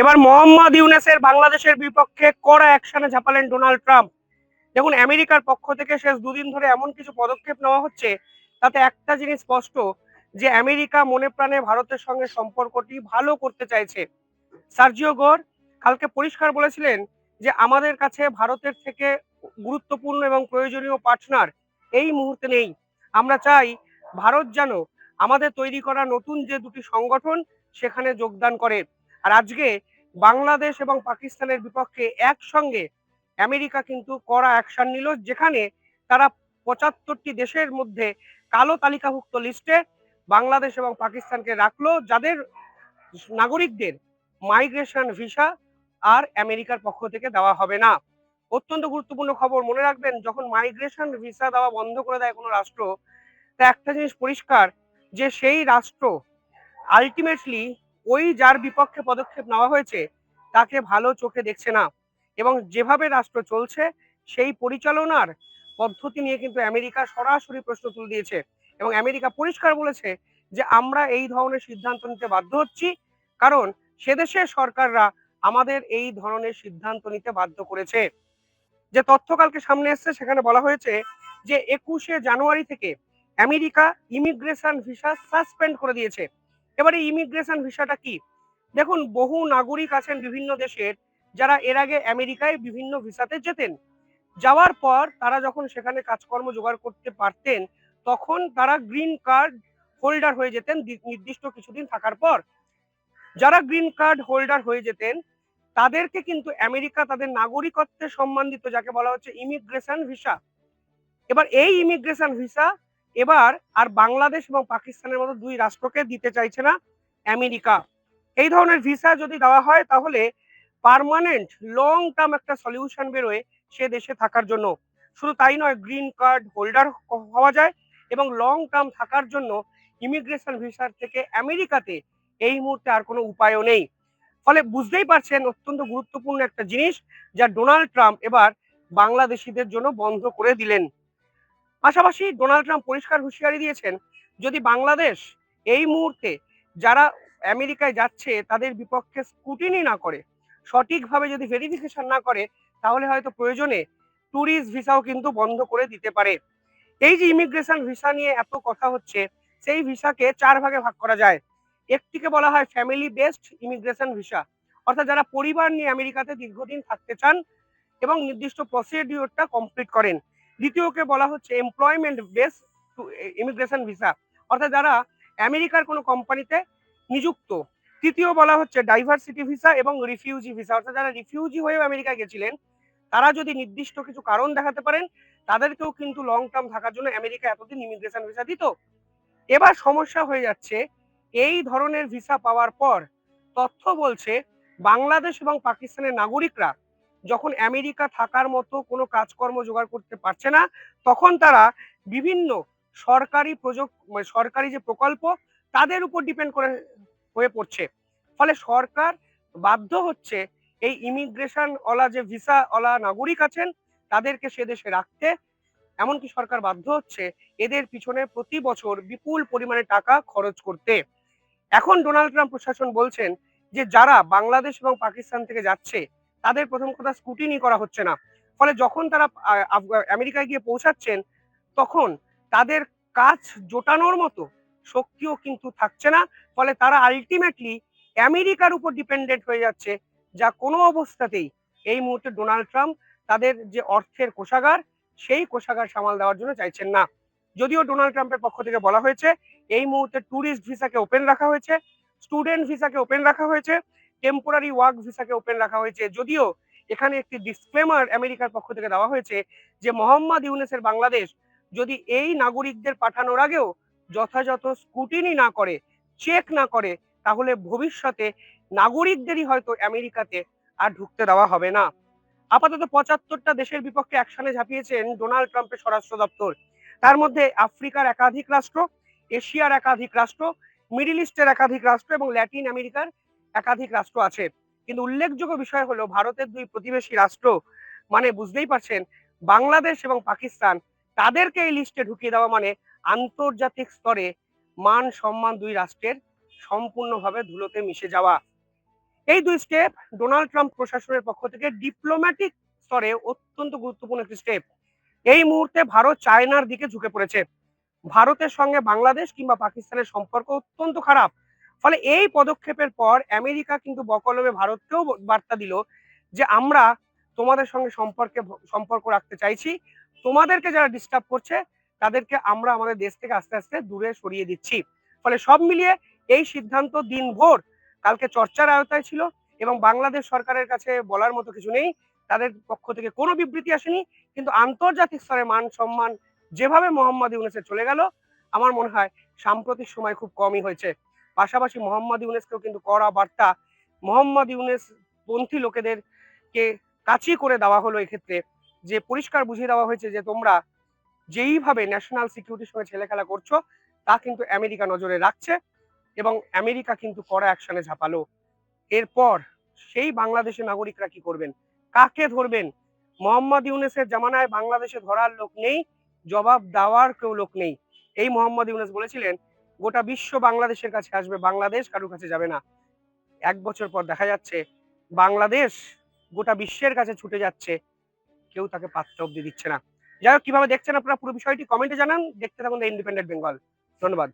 এবার মোহাম্মদ ইউনূসের বাংলাদেশের বিপক্ষে কড়া অ্যাকশনে ঝাঁপালেন ডোনাল্ড ট্রাম্প। দেখুন, আমেরিকার পক্ষ থেকে শেষ দুদিন ধরে এমন কিছু পদক্ষেপ নেওয়া হচ্ছে, তাতে একটা জিনিস স্পষ্ট, যে আমেরিকা মনে প্রাণে ভারতের সঙ্গে সম্পর্কটি ভালো করতে চাইছে। সার্জিও গোর কালকে পরিষ্কার বলেছিলেন যে আমাদের কাছে ভারতের থেকে গুরুত্বপূর্ণ এবং প্রয়োজনীয় পার্টনার এই মুহূর্তে নেই। আমরা চাই ভারত যেন আমাদের তৈরি করা নতুন যে দুটি সংগঠন সেখানে যোগদান করে। আর আজকে বাংলাদেশ এবং পাকিস্তানের বিপক্ষে একসঙ্গে আমেরিকা কিন্তু কড়া অ্যাকশন নিল, যেখানে তারা ৭৫টি দেশের মধ্যে কালো তালিকাভুক্ত লিস্টে বাংলাদেশ এবং পাকিস্তানকে রাখলো, যাদের নাগরিকদের মাইগ্রেশন ভিসা আর আমেরিকার পক্ষ থেকে দেওয়া হবে না। অত্যন্ত গুরুত্বপূর্ণ খবর, মনে রাখবেন, যখন মাইগ্রেশন ভিসা দেওয়া বন্ধ করে দেয় কোনো রাষ্ট্র, তা একটা জিনিস পরিষ্কার, যে সেই রাষ্ট্র আলটিমেটলি ওই যার বিপক্ষে পদক্ষেপ নেওয়া হয়েছে তাকে ভালো চোখে দেখছে না। এবং যেভাবে রাষ্ট্র চলছে সেই পরিচালনার পদ্ধতি নিয়ে কিন্তু আমেরিকা সরাসরি প্রশ্ন তুলে দিয়েছে। এবং আমেরিকা পরিষ্কার বলেছে যে আমরা এই ধরনের সিদ্ধান্ত নিতে বাধ্য হচ্ছি, কারণ সে দেশের সরকাররা আমাদের এই ধরনের সিদ্ধান্ত নিতে বাধ্য করেছে। যে তথ্য কালকে সামনে এসেছে সেখানে বলা হয়েছে যে ২১শে জানুয়ারি থেকে আমেরিকা ইমিগ্রেশন ভিসা সাসপেন্ড করে দিয়েছে। এবারে ইমিগ্রেশন ভিসাটা কি? দেখুন, বহু নাগরিক আছেন বিভিন্ন দেশের, যারা এর আগে আমেরিকায় বিভিন্ন ভিসাতে যেতেন। যাওয়ার পর তারা যখন সেখানে কাজকর্ম জোগাড় করতে পারতেন, তখন তারা গ্রিন কার্ড হোল্ডার হয়ে যেতেন নির্দিষ্ট কিছুদিন থাকার পর। যারা গ্রিন কার্ড হোল্ডার হয়ে যেতেন তাদেরকে কিন্তু আমেরিকা তাদের নাগরিকত্বে সম্মানিত, যাকে বলা হচ্ছে ইমিগ্রেশন ভিসা। এবার এই ইমিগ্রেশন ভিসা এবার আর বাংলাদেশ এবং পাকিস্তানের মতো দুই রাষ্ট্রকে দিতে চাইছে না আমেরিকা। এই ধরনের ভিসা যদি দেওয়া হয় তাহলে পার্মানেন্ট লং টার্ম একটা সলিউশন বেরোয় সে দেশে থাকার জন্য। শুধু তাই নয়, গ্রিন কার্ড হোল্ডার হওয়া যায় এবং লং টার্ম থাকার জন্য ইমিগ্রেশন ভিসার থেকে আমেরিকাতে এই মুহূর্তে আর কোনো উপায়ও নেই। ফলে বুঝতেই পারছেন, অত্যন্ত গুরুত্বপূর্ণ একটা জিনিস যা ডোনাল্ড ট্রাম্প এবার বাংলাদেশিদের জন্য বন্ধ করে দিলেন। পাশাপাশি ডোনাল্ড ট্রাম্প পরিষ্কার হুঁশিয়ারি দিয়েছেন, যদি বাংলাদেশ এই মুহূর্তে যারা আমেরিকায় যাচ্ছে তাদের বিপক্ষে স্ক্রুটিনি না করে, সঠিকভাবে যদি ভেরিফিকেশন না করে, তাহলে হয়তো প্রয়োজনে ট্যুরিস্ট ভিসাও কিন্তু বন্ধ করে দিতে পারে। এই যে ইমিগ্রেশন ভিসা নিয়ে এত কথা হচ্ছে, সেই ভিসাকে ৪ ভাগে ভাগ করা যায়। একটিকে বলা হয় ফ্যামিলি বেসড ইমিগ্রেশন ভিসা, অর্থাৎ যারা পরিবার নিয়ে আমেরিকাতে দীর্ঘদিন থাকতে চান এবং নির্দিষ্ট প্রসিডিওরটা কমপ্লিট করেন। দ্বিতীয়কে বলা হচ্ছে এমপ্লয়মেন্ট বেস ইমিগ্রেশন ভিসা, অর্থাৎ যারা আমেরিকার কোনো কোম্পানিতে নিযুক্ত। তৃতীয় বলা হচ্ছে ডাইভার্সিটি ভিসা এবং রিফিউজি ভিসা, অর্থাৎ যারা রিফিউজি হয়েও আমেরিকায় গেছিলেন, তারা যদি নির্দিষ্ট কিছু কারণ দেখাতে পারেন, তাদেরকেও কিন্তু লং টার্ম থাকার জন্য আমেরিকা এতদিন ইমিগ্রেশন ভিসা দিত। এবার সমস্যা হয়ে যাচ্ছে, এই ধরনের ভিসা পাওয়ার পর তথ্য বলছে বাংলাদেশ এবং পাকিস্তানের নাগরিকরা যখন আমেরিকা থাকার মতো কোনো কাজকর্ম জোগাড় করতে পারছে না, তখন তারা বিভিন্ন সরকারি যে প্রকল্প তাদের উপর ডিপেন্ড করে হয়ে পড়ছে। ফলে সরকার বাধ্য হচ্ছে এই ইমিগ্রেশন ওলা যে ভিসা ওলা নাগরিক আছেন তাদেরকে সে দেশে রাখতে। এমনকি সরকার বাধ্য হচ্ছে এদের পিছনে প্রতি বছর বিপুল পরিমাণে টাকা খরচ করতে। এখন ডোনাল্ড ট্রাম্প প্রশাসন বলছেন যে যারা বাংলাদেশ এবং পাকিস্তান থেকে যাচ্ছে তাদের প্রথম কথা স্ক্রুটিনি করা হচ্ছে না। ফলে যখন তারা আমেরিকায় গিয়ে পৌঁছাচ্ছেন, তখন তাদের কাজ জোটানোর মতো শক্তিও কিন্তু থাকছে না। ফলে তারা আলটিমেটলি আমেরিকার উপর ডিপেন্ডেন্ট হয়ে যাচ্ছে, যা কোনো অবস্থাতেই এই মুহূর্তে ডোনাল্ড ট্রাম্প তাদের যে অর্থের কোষাগার সেই কোষাগার সামাল দেওয়ার জন্য চাইছেন না। যদিও ডোনাল্ড ট্রাম্পের পক্ষ থেকে বলা হয়েছে এই মুহূর্তে ট্যুরিস্ট ভিসাকে ওপেন রাখা হয়েছে, স্টুডেন্ট ভিসাকে ওপেন রাখা হয়েছে, টেম্পোরারি ওয়ার্ক ভিসাকে ওপেন রাখা হয়েছে। যদিও এখানে একটি ডিসক্লেমার আমেরিকার পক্ষ থেকে দেওয়া হয়েছে যে মোহাম্মদ ইউনূসের বাংলাদেশ যদি এই নাগরিকদের পাঠানোর আগেও যথাযথ স্ক্রুটিনি না করে, চেক না করে, তাহলে ভবিষ্যতে নাগরিকদেরই হয়তো আমেরিকাতে আর ঢুকতে দেওয়া হবে না। আপাতত ৭৫টা দেশের বিপক্ষে অ্যাকশনে ঝাঁপিয়েছেন ডোনাল্ড ট্রাম্পের স্বরাষ্ট্র দপ্তর। তার মধ্যে আফ্রিকার একাধিক রাষ্ট্র, এশিয়ার একাধিক রাষ্ট্র, মিডল ইস্টের একাধিক রাষ্ট্র এবং ল্যাটিন আমেরিকার একাধিক রাষ্ট্র আছে। কিন্তু উল্লেখযোগ্য বিষয় হলো ভারতের দুই প্রতিবেশী রাষ্ট্র, মানে বুঝতেই পারছেন, বাংলাদেশ এবং পাকিস্তান, তাদেরকে এই লিস্টে ঢুকিয়ে দেওয়া মানে আন্তর্জাতিক স্তরে মান সম্মান দুই রাষ্ট্রের সম্পূর্ণভাবে ধুলোতে মিশে যাওয়া। এই দুই স্টেপ ডোনাল্ড ট্রাম্প প্রশাসনের পক্ষ থেকে ডিপ্লোম্যাটিক স্তরে অত্যন্ত গুরুত্বপূর্ণ একটি স্টেপ। এই মুহূর্তে ভারত চায়নার দিকে ঝুঁকে পড়েছে। ভারতের সঙ্গে বাংলাদেশ কিংবা পাকিস্তানের সম্পর্ক অত্যন্ত খারাপ। ফলে এই পদক্ষেপের পর আমেরিকা কিন্তু বকলমে ভারতকেও বার্তা দিল যে আমরা তোমাদের সঙ্গে সম্পর্ক রাখতে চাইছি। তোমাদেরকে যারা ডিস্টার্ব করছে তাদেরকে আমরা আমাদের দেশ থেকে আস্তে আস্তে দূরে সরিয়ে দিচ্ছি। ফলে সব মিলিয়ে এই সিদ্ধান্ত দিনভর কালকে চর্চার আওতায় ছিল এবং বাংলাদেশ সরকারের কাছে বলার মতো কিছু নেই। তাদের পক্ষ থেকে কোনো বিবৃতি আসেনি, কিন্তু আন্তর্জাতিক স্তরে মান সম্মান যেভাবে মোহাম্মদ ইউনূসের চলে গেল, আমার মনে হয় সাম্প্রতিক সময় খুব কমই হয়েছে। পাশাপাশি মোহাম্মদ ইউনূসকেও কিন্তু কড়া বার্তা মোহাম্মদ ইউনূস পন্থী লোকেদেরকে কাচি করে দেওয়া হলো এক্ষেত্রে, যে পরিষ্কার বুঝিয়ে দেওয়া হয়েছে যে তোমরা যেইভাবে ন্যাশনাল সিকিউরিটির সঙ্গে ছেলেখেলা করছো তা কিন্তু আমেরিকা নজরে রাখছে এবং আমেরিকা কিন্তু কড়া অ্যাকশনে ঝাঁপালো। এরপর সেই বাংলাদেশের নাগরিকরা কি করবেন, কাকে ধরবেন? মোহাম্মদ ইউনূসের জামানায় বাংলাদেশে ধরার লোক নেই, জবাব দেওয়ার কেউ লোক নেই। এই মোহাম্মদ ইউনূস বলেছিলেন গোটা বিশ্ব বাংলাদেশের কাছে আসবে, বাংলাদেশ কারোর কাছে যাবে না। ১ বছর পর দেখা যাচ্ছে বাংলাদেশ গোটা বিশ্বের কাছে ছুটে যাচ্ছে, কেউ তাকে পাত্তা অব্দি দিচ্ছে না। যাই হোক, কিভাবে দেখছেন আপনারা পুরো বিষয়টি কমেন্টে জানান। দেখতে থাকুন দ্য ইন্ডিপেন্ডেন্ট বেঙ্গল। ধন্যবাদ।